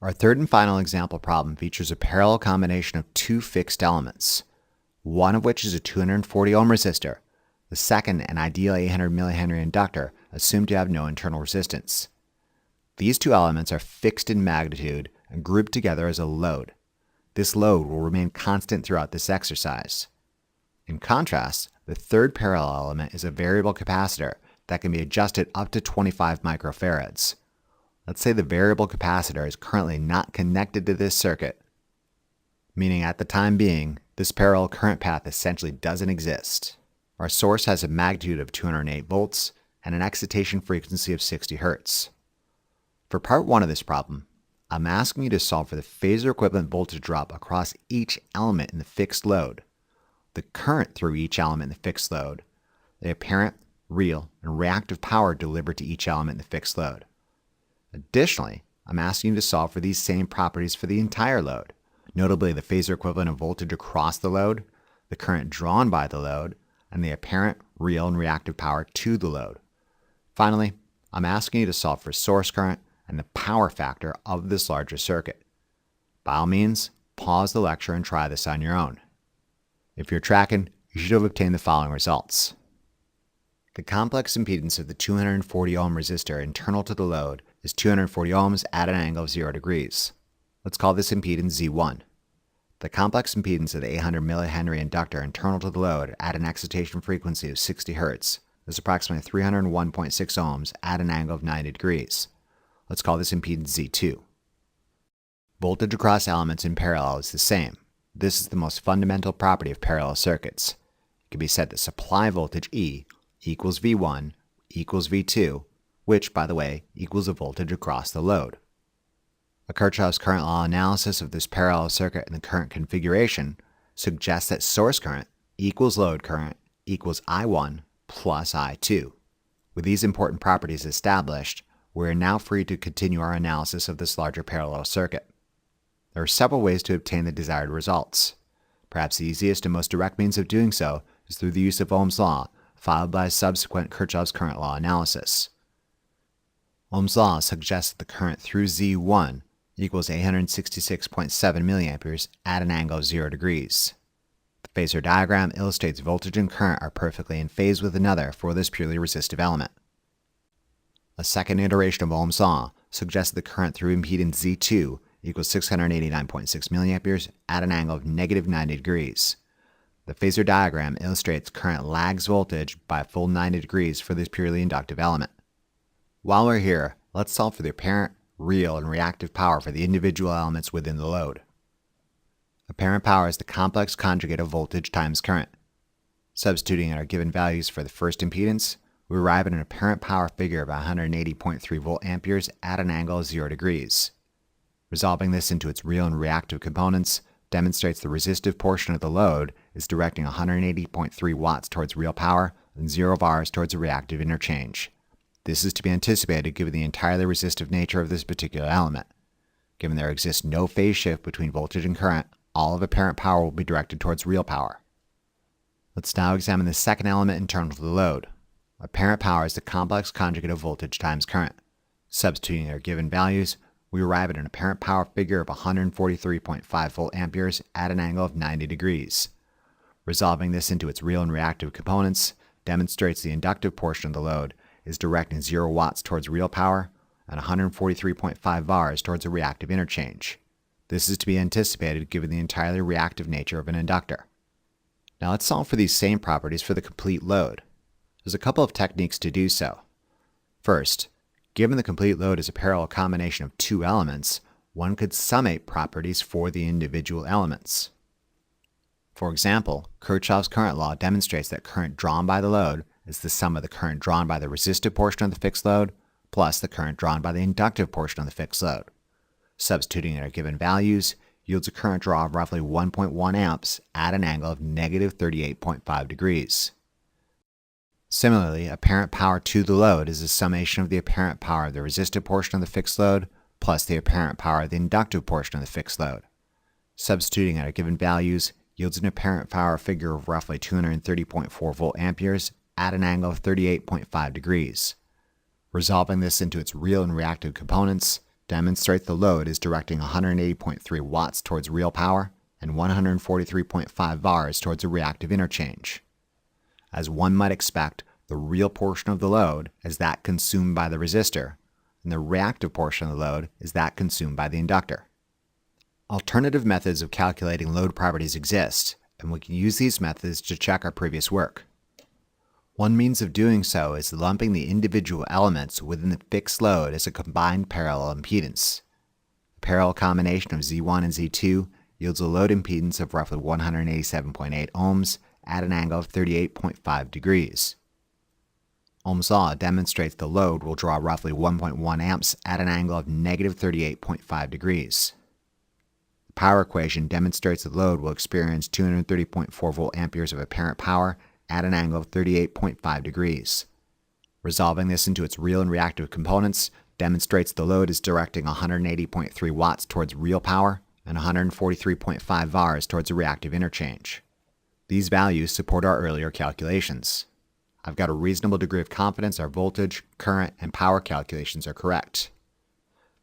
Our third and final example problem features a parallel combination of two fixed elements, one of which is a 240 ohm resistor, the second an ideal 800 millihenry inductor assumed to have no internal resistance. These two elements are fixed in magnitude and grouped together as a load. This load will remain constant throughout this exercise. In contrast, the third parallel element is a variable capacitor that can be adjusted up to 25 microfarads. Let's say the variable capacitor is currently not connected to this circuit, meaning at the time being, this parallel current path essentially doesn't exist. Our source has a magnitude of 208 volts and an excitation frequency of 60 Hz. For part 1 of this problem, I'm asking you to solve for the phasor equivalent voltage drop across each element in the fixed load, the current through each element in the fixed load, the apparent, real, and reactive power delivered to each element in the fixed load. Additionally, I'm asking you to solve for these same properties for the entire load, notably the phasor equivalent of voltage across the load, the current drawn by the load, and the apparent, real, and reactive power to the load. Finally, I'm asking you to solve for source current and the power factor of this larger circuit. By all means, pause the lecture and try this on your own. If you're tracking, you should have obtained the following results. The complex impedance of the 240 ohm resistor internal to the load is 240 ohms at an angle of 0 degrees. Let's call this impedance Z1. The complex impedance of the 800 millihenry inductor internal to the load at an excitation frequency of 60 Hz is approximately 301.6 ohms at an angle of 90 degrees. Let's call this impedance Z2. Voltage across elements in parallel is the same. This is the most fundamental property of parallel circuits. It can be said that supply voltage E equals V1 equals V2, which, by the way, equals the voltage across the load. A Kirchhoff's current law analysis of this parallel circuit in the current configuration suggests that source current equals load current equals I1 plus I2. With these important properties established, we are now free to continue our analysis of this larger parallel circuit. There are several ways to obtain the desired results. Perhaps the easiest and most direct means of doing so is through the use of Ohm's law, followed by subsequent Kirchhoff's current law analysis. Ohm's law suggests that the current through Z1 equals 866.7 milliamperes at an angle of 0 degrees. The phasor diagram illustrates voltage and current are perfectly in phase with another for this purely resistive element. A second iteration of Ohm's law suggests that the current through impedance Z2 equals 689.6 milliamperes at an angle of negative 90 degrees. The phasor diagram illustrates current lags voltage by a full 90 degrees for this purely inductive element. While we're here, let's solve for the apparent, real, and reactive power for the individual elements within the load. Apparent power is the complex conjugate of voltage times current. Substituting in our given values for the first impedance, we arrive at an apparent power figure of 180.3 volt amperes at an angle of 0 degrees. Resolving this into its real and reactive components demonstrates the resistive portion of the load is directing 180.3 watts towards real power and 0 bars towards a reactive interchange. This is to be anticipated given the entirely resistive nature of this particular element. Given there exists no phase shift between voltage and current, all of apparent power will be directed towards real power. Let's now examine the second element internal to the load. Apparent power is the complex conjugate of voltage times current. Substituting our given values, we arrive at an apparent power figure of 143.5 volt amperes at an angle of 90 degrees. Resolving this into its real and reactive components demonstrates the inductive portion of the load is directing 0 watts towards real power and 143.5 bars towards a reactive interchange. This is to be anticipated given the entirely reactive nature of an inductor. Now let's solve for these same properties for the complete load. There's a couple of techniques to do so. First, given the complete load is a parallel combination of two elements, one could summate properties for the individual elements. For example, Kirchhoff's current law demonstrates that current drawn by the load is the sum of the current drawn by the resistive portion of the fixed load plus the current drawn by the inductive portion of the fixed load. Substituting in our given values yields a current draw of roughly 1.1 amps at an angle of negative 38.5 degrees. Similarly, apparent power to the load is the summation of the apparent power of the resistive portion of the fixed load plus the apparent power of the inductive portion of the fixed load. Substituting at our given values yields an apparent power figure of roughly 230.4 volt amperes at an angle of 38.5 degrees. Resolving this into its real and reactive components demonstrates the load is directing 180.3 watts towards real power and 143.5 VARs towards a reactive interchange. As one might expect, the real portion of the load is that consumed by the resistor, and the reactive portion of the load is that consumed by the inductor. Alternative methods of calculating load properties exist, and we can use these methods to check our previous work. One means of doing so is lumping the individual elements within the fixed load as a combined parallel impedance. A parallel combination of Z1 and Z2 yields a load impedance of roughly 187.8 ohms at an angle of 38.5 degrees. Ohm's law demonstrates the load will draw roughly 1.1 amps at an angle of negative 38.5 degrees. The power equation demonstrates the load will experience 230.4 volt amperes of apparent power at an angle of 38.5 degrees. Resolving this into its real and reactive components demonstrates the load is directing 180.3 watts towards real power and 143.5 VARs towards a reactive interchange. These values support our earlier calculations. I've got a reasonable degree of confidence our voltage, current, and power calculations are correct.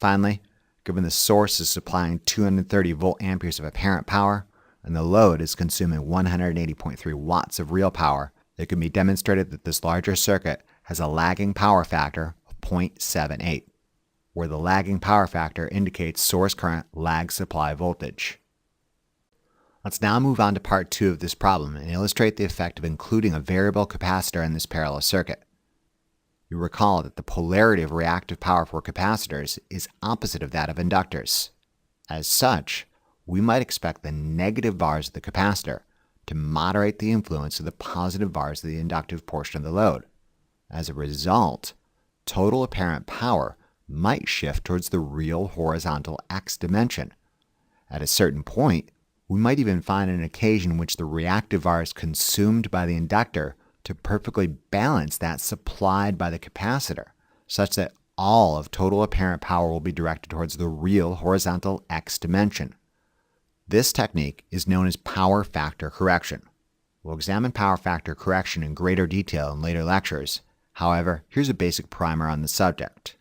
Finally, given the source is supplying 230 volt amperes of apparent power, and the load is consuming 180.3 watts of real power, it can be demonstrated that this larger circuit has a lagging power factor of 0.78, where the lagging power factor indicates source current lags supply voltage. Let's now move on to part 2 of this problem and illustrate the effect of including a variable capacitor in this parallel circuit. You recall that the polarity of reactive power for capacitors is opposite of that of inductors. As such, we might expect the negative VARs of the capacitor to moderate the influence of the positive VARs of the inductive portion of the load. As a result, total apparent power might shift towards the real horizontal x dimension. At a certain point, we might even find an occasion in which the reactive VARs consumed by the inductor to perfectly balance that supplied by the capacitor, such that all of total apparent power will be directed towards the real horizontal x dimension. This technique is known as power factor correction. We'll examine power factor correction in greater detail in later lectures. However, here's a basic primer on the subject.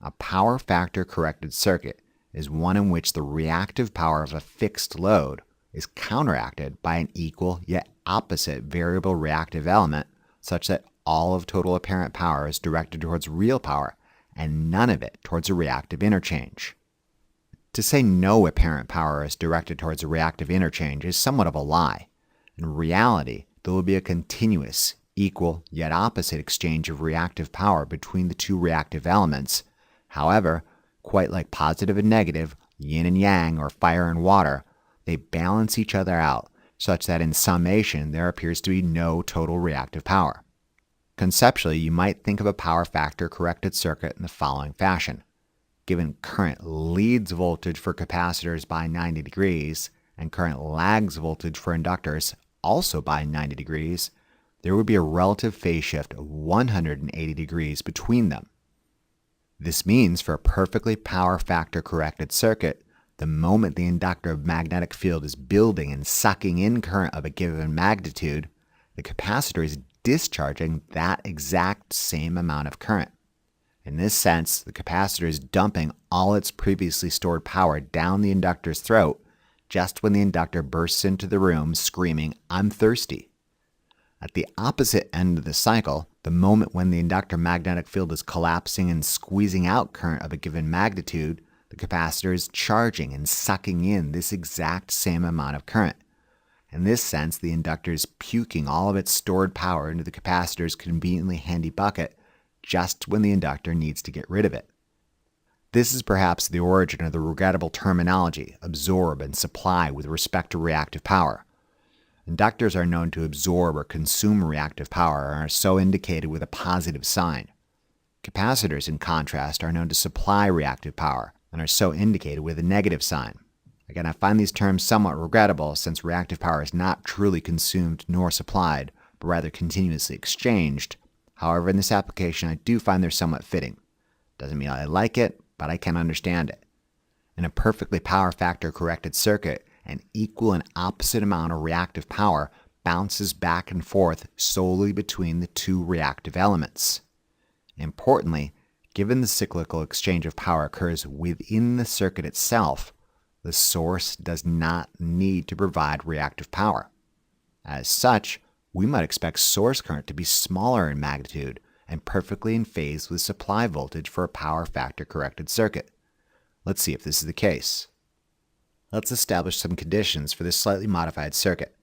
A power factor corrected circuit is one in which the reactive power of a fixed load is counteracted by an equal yet opposite variable reactive element, such that all of total apparent power is directed towards real power and none of it towards a reactive interchange. To say no apparent power is directed towards a reactive interchange is somewhat of a lie. In reality, there will be a continuous, equal, yet opposite exchange of reactive power between the two reactive elements. However, quite like positive and negative, yin and yang, or fire and water, they balance each other out, such that in summation there appears to be no total reactive power. Conceptually, you might think of a power factor corrected circuit in the following fashion. Given current leads voltage for capacitors by 90 degrees and current lags voltage for inductors also by 90 degrees, there would be a relative phase shift of 180 degrees between them. This means for a perfectly power factor corrected circuit, the moment the inductor magnetic field is building and sucking in current of a given magnitude, the capacitor is discharging that exact same amount of current. In this sense, the capacitor is dumping all its previously stored power down the inductor's throat just when the inductor bursts into the room screaming, "I'm thirsty." At the opposite end of the cycle, the moment when the inductor magnetic field is collapsing and squeezing out current of a given magnitude, the capacitor is charging and sucking in this exact same amount of current. In this sense, the inductor is puking all of its stored power into the capacitor's conveniently handy bucket just when the inductor needs to get rid of it. This is perhaps the origin of the regrettable terminology, absorb and supply, with respect to reactive power. Inductors are known to absorb or consume reactive power and are so indicated with a positive sign. Capacitors, in contrast, are known to supply reactive power and are so indicated with a negative sign. Again, I find these terms somewhat regrettable since reactive power is not truly consumed nor supplied, but rather continuously exchanged. However, in this application, I do find they're somewhat fitting. Doesn't mean I like it, but I can understand it. In a perfectly power factor corrected circuit, an equal and opposite amount of reactive power bounces back and forth solely between the two reactive elements. Importantly, Given the cyclical exchange of power occurs within the circuit itself, the source does not need to provide reactive power. As such, we might expect source current to be smaller in magnitude and perfectly in phase with supply voltage for a power factor corrected circuit. Let's see if this is the case. Let's establish some conditions for this slightly modified circuit.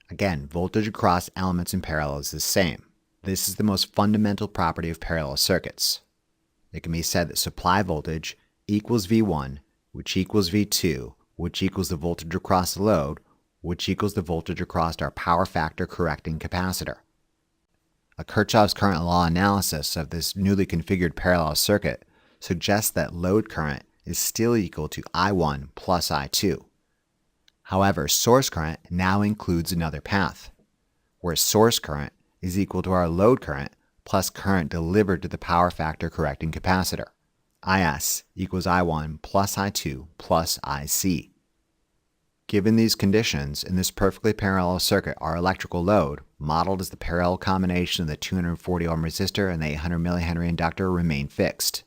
Again, voltage across elements in parallel is the same. This is the most fundamental property of parallel circuits. It can be said that supply voltage equals V1, which equals V2, which equals the voltage across the load, which equals the voltage across our power factor correcting capacitor. A Kirchhoff's current law analysis of this newly configured parallel circuit suggests that load current is still equal to I1 plus I2. However, source current now includes another path, where source current is equal to our load current plus current delivered to the power factor correcting capacitor. IS equals I1 plus I2 plus IC. Given these conditions, in this perfectly parallel circuit, our electrical load, modeled as the parallel combination of the 240 ohm resistor and the 800 millihenry inductor, remain fixed.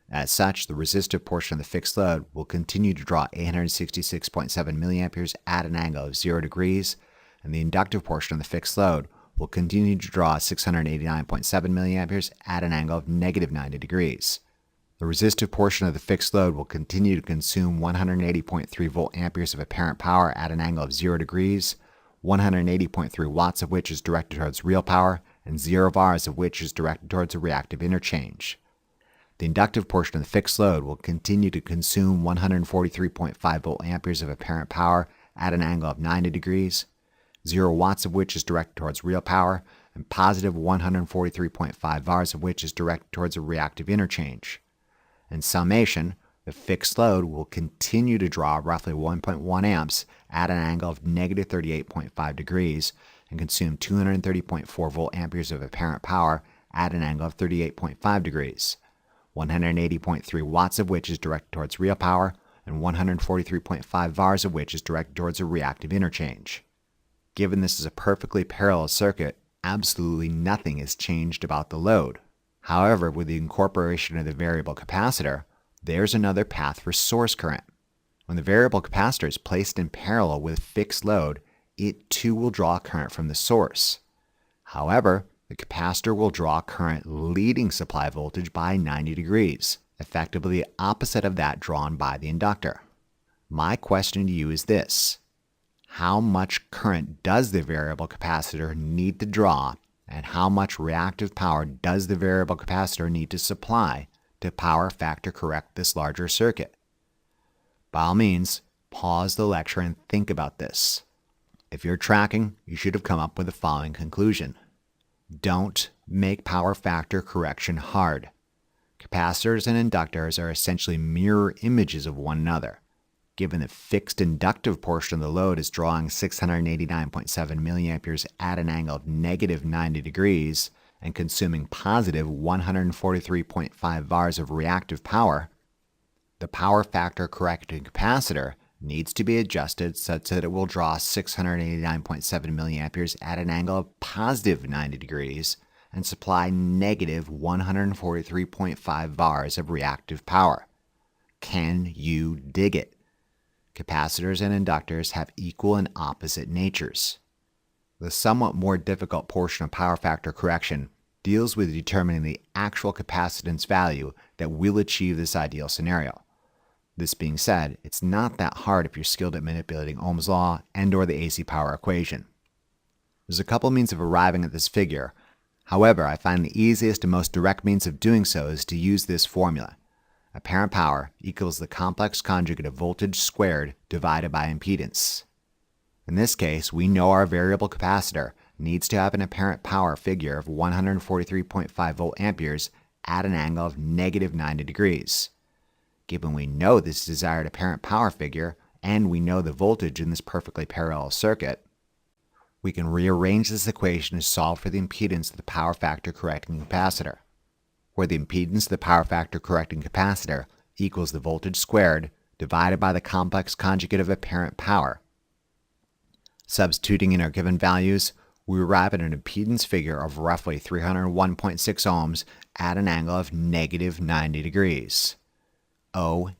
As such, the resistive portion of the fixed load will continue to draw 866.7 milliamperes at an angle of 0 degrees, and the inductive portion of the fixed load will continue to draw 689.7 milliamperes at an angle of negative 90 degrees. The resistive portion of the fixed load will continue to consume 180.3 volt amperes of apparent power at an angle of 0 degrees, 180.3 watts of which is directed towards real power, and 0 VARs of which is directed towards a reactive interchange. The inductive portion of the fixed load will continue to consume 143.5 volt amperes of apparent power at an angle of 90 degrees, 0 watts of which is directed towards real power, and positive 143.5 VARs of which is directed towards a reactive interchange. In summation, the fixed load will continue to draw roughly 1.1 amps at an angle of negative 38.5 degrees and consume 230.4 volt amperes of apparent power at an angle of 38.5 degrees, 180.3 watts of which is directed towards real power, and 143.5 VARs of which is directed towards a reactive interchange. Given this is a perfectly parallel circuit, absolutely nothing is changed about the load. However, with the incorporation of the variable capacitor, there's another path for source current. When the variable capacitor is placed in parallel with fixed load, it too will draw current from the source. However, the capacitor will draw current leading supply voltage by 90 degrees, effectively the opposite of that drawn by the inductor. My question to you is this: how much current does the variable capacitor need to draw, and how much reactive power does the variable capacitor need to supply to power factor correct this larger circuit? By all means, pause the lecture and think about this. If you're tracking, you should have come up with the following conclusion. Don't make power factor correction hard. Capacitors and inductors are essentially mirror images of one another. Given the fixed inductive portion of the load is drawing 689.7 milliamperes at an angle of negative 90 degrees and consuming positive 143.5 VARs of reactive power, the power factor correcting capacitor needs to be adjusted such that it will draw 689.7 milliamperes at an angle of positive 90 degrees and supply negative 143.5 VARs of reactive power. Can you dig it? Capacitors and inductors have equal and opposite natures. The somewhat more difficult portion of power factor correction deals with determining the actual capacitance value that will achieve this ideal scenario. This being said, it's not that hard if you're skilled at manipulating Ohm's law and/or the AC power equation. There's a couple means of arriving at this figure. However, I find the easiest and most direct means of doing so is to use this formula. Apparent power equals the complex conjugate of voltage squared divided by impedance. In this case, we know our variable capacitor needs to have an apparent power figure of 143.5 volt amperes at an angle of negative 90 degrees. Given we know this desired apparent power figure, and we know the voltage in this perfectly parallel circuit, we can rearrange this equation to solve for the impedance of the power factor correcting capacitor, where the impedance of the power factor correcting capacitor equals the voltage squared divided by the complex conjugate of apparent power. Substituting in our given values, we arrive at an impedance figure of roughly 301.6 ohms at an angle of negative 90 degrees. OMG.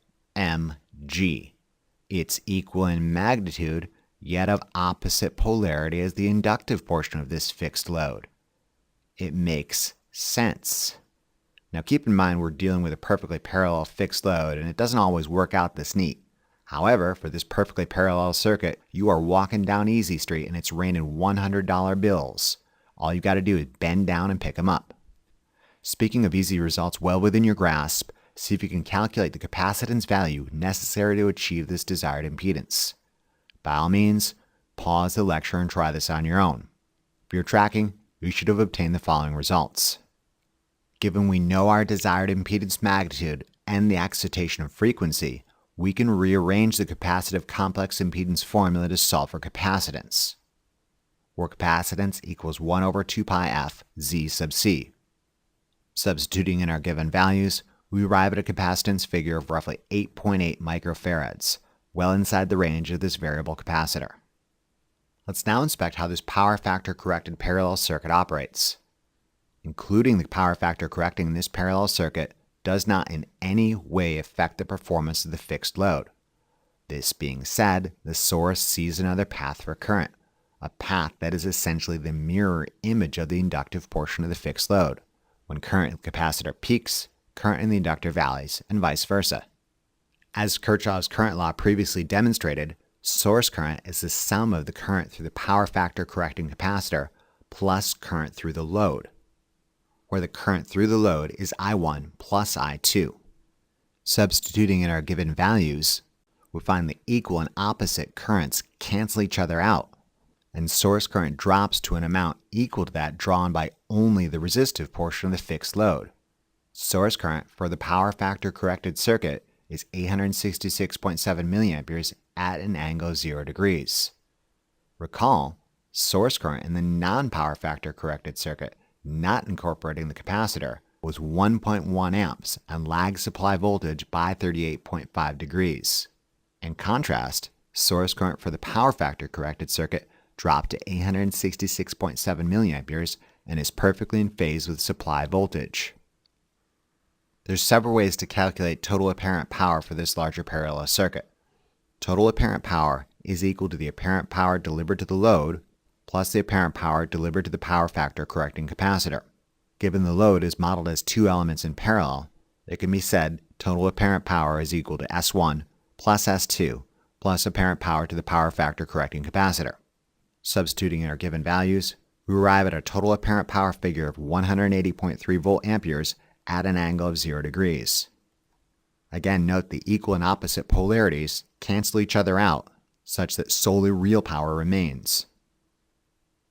It's equal in magnitude, yet of opposite polarity as the inductive portion of this fixed load. It makes sense. Now keep in mind we're dealing with a perfectly parallel fixed load, and it doesn't always work out this neat. However, for this perfectly parallel circuit, you are walking down Easy Street and it's raining $100 bills. All you've got to do is bend down and pick them up. Speaking of easy results well within your grasp, see if you can calculate the capacitance value necessary to achieve this desired impedance. By all means, pause the lecture and try this on your own. If you're tracking, you should have obtained the following results. Given we know our desired impedance magnitude and the excitation of frequency, we can rearrange the capacitive complex impedance formula to solve for capacitance, where capacitance equals 1 over 2 pi f Z sub c. Substituting in our given values, we arrive at a capacitance figure of roughly 8.8 microfarads, well inside the range of this variable capacitor. Let's now inspect how this power factor corrected parallel circuit operates. Including the power factor correcting in this parallel circuit does not in any way affect the performance of the fixed load. This being said, the source sees another path for current, a path that is essentially the mirror image of the inductive portion of the fixed load. When current in the capacitor peaks, current in the inductor valleys, and vice versa. As Kirchhoff's current law previously demonstrated, source current is the sum of the current through the power factor correcting capacitor plus current through the load, where the current through the load is I1 plus I2. Substituting in our given values, we find the equal and opposite currents cancel each other out, and source current drops to an amount equal to that drawn by only the resistive portion of the fixed load. Source current for the power factor corrected circuit is 866.7 milliamperes at an angle of 0 degrees. Recall, source current in the non-power factor corrected circuit, not incorporating the capacitor, was 1.1 amps and lagged supply voltage by 38.5 degrees. In contrast, source current for the power factor corrected circuit dropped to 866.7 milliamperes and is perfectly in phase with supply voltage. There's several ways to calculate total apparent power for this larger parallel circuit. Total apparent power is equal to the apparent power delivered to the load plus the apparent power delivered to the power factor correcting capacitor. Given the load is modeled as two elements in parallel, it can be said total apparent power is equal to S1 plus S2 plus apparent power to the power factor correcting capacitor. Substituting in our given values, we arrive at a total apparent power figure of 180.3 volt amperes at an angle of 0 degrees. Again, note the equal and opposite polarities cancel each other out, such that solely real power remains.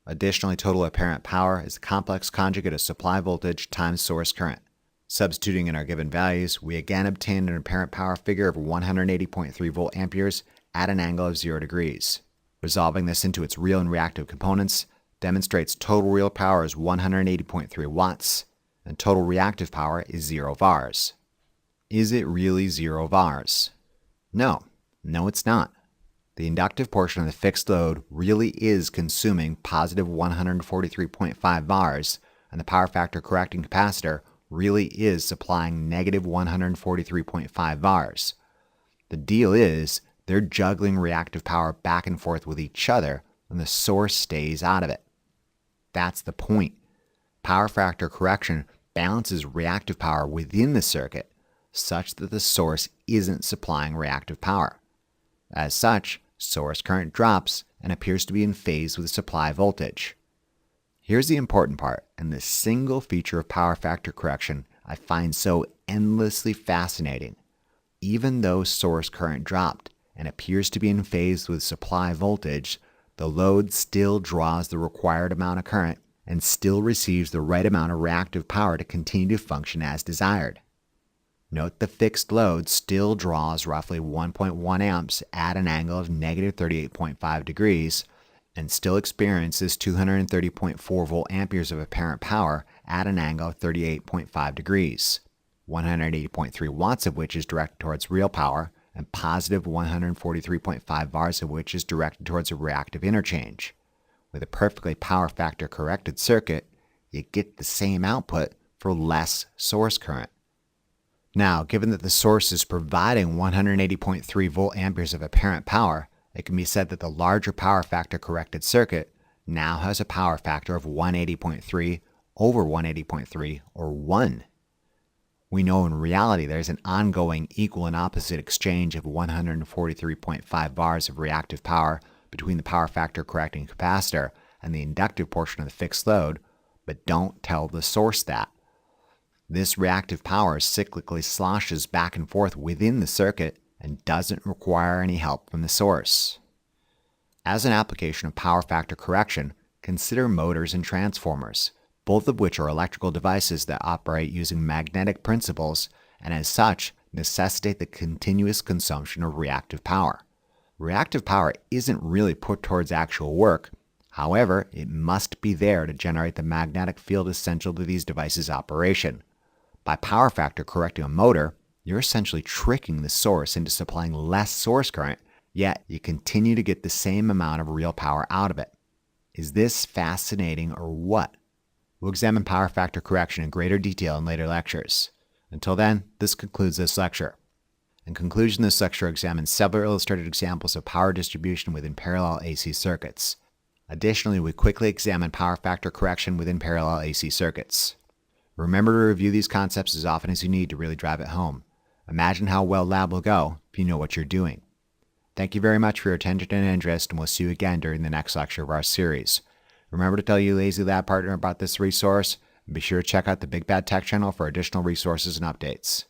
Additionally, total apparent power is the complex conjugate of supply voltage times source current. Substituting in our given values, we again obtain an apparent power figure of 180.3 volt amperes at an angle of 0 degrees. Resolving this into its real and reactive components demonstrates total real power is 180.3 watts, and total reactive power is 0 vars. Is it really 0 vars? No, it's not. The inductive portion of the fixed load really is consuming positive 143.5 vars, and the power factor correcting capacitor really is supplying negative 143.5 vars. The deal is they're juggling reactive power back and forth with each other, and the source stays out of it. That's the point. Power factor correction balances reactive power within the circuit such that the source isn't supplying reactive power. As such, source current drops and appears to be in phase with supply voltage. Here's the important part, and the single feature of power factor correction I find so endlessly fascinating. Even though source current dropped and appears to be in phase with supply voltage, the load still draws the required amount of current and still receives the right amount of reactive power to continue to function as desired. Note the fixed load still draws roughly 1.1 amps at an angle of negative 38.5 degrees and still experiences 230.4 volt amperes of apparent power at an angle of 38.5 degrees, 180.3 watts of which is directed towards real power and positive 143.5 vars of which is directed towards a reactive interchange. With a perfectly power factor corrected circuit, you get the same output for less source current. Now, given that the source is providing 180.3 volt amperes of apparent power, it can be said that the larger power factor corrected circuit now has a power factor of 180.3 over 180.3, or 1. We know in reality there's an ongoing equal and opposite exchange of 143.5 bars of reactive power between the power factor correcting capacitor and the inductive portion of the fixed load, but don't tell the source that. This reactive power cyclically sloshes back and forth within the circuit and doesn't require any help from the source. As an application of power factor correction, consider motors and transformers, both of which are electrical devices that operate using magnetic principles and as such necessitate the continuous consumption of reactive power. Reactive power isn't really put towards actual work, however, it must be there to generate the magnetic field essential to these devices' operation. By power factor correcting a motor, you're essentially tricking the source into supplying less source current, yet you continue to get the same amount of real power out of it. Is this fascinating or what? We'll examine power factor correction in greater detail in later lectures. Until then, this concludes this lecture. In conclusion, this lecture examines several illustrated examples of power distribution within parallel AC circuits. Additionally, we quickly examine power factor correction within parallel AC circuits. Remember to review these concepts as often as you need to really drive it home. Imagine how well lab will go if you know what you're doing. Thank you very much for your attention and interest, and we'll see you again during the next lecture of our series. Remember to tell your Lazy Lab partner about this resource, and be sure to check out the Big Bad Tech channel for additional resources and updates.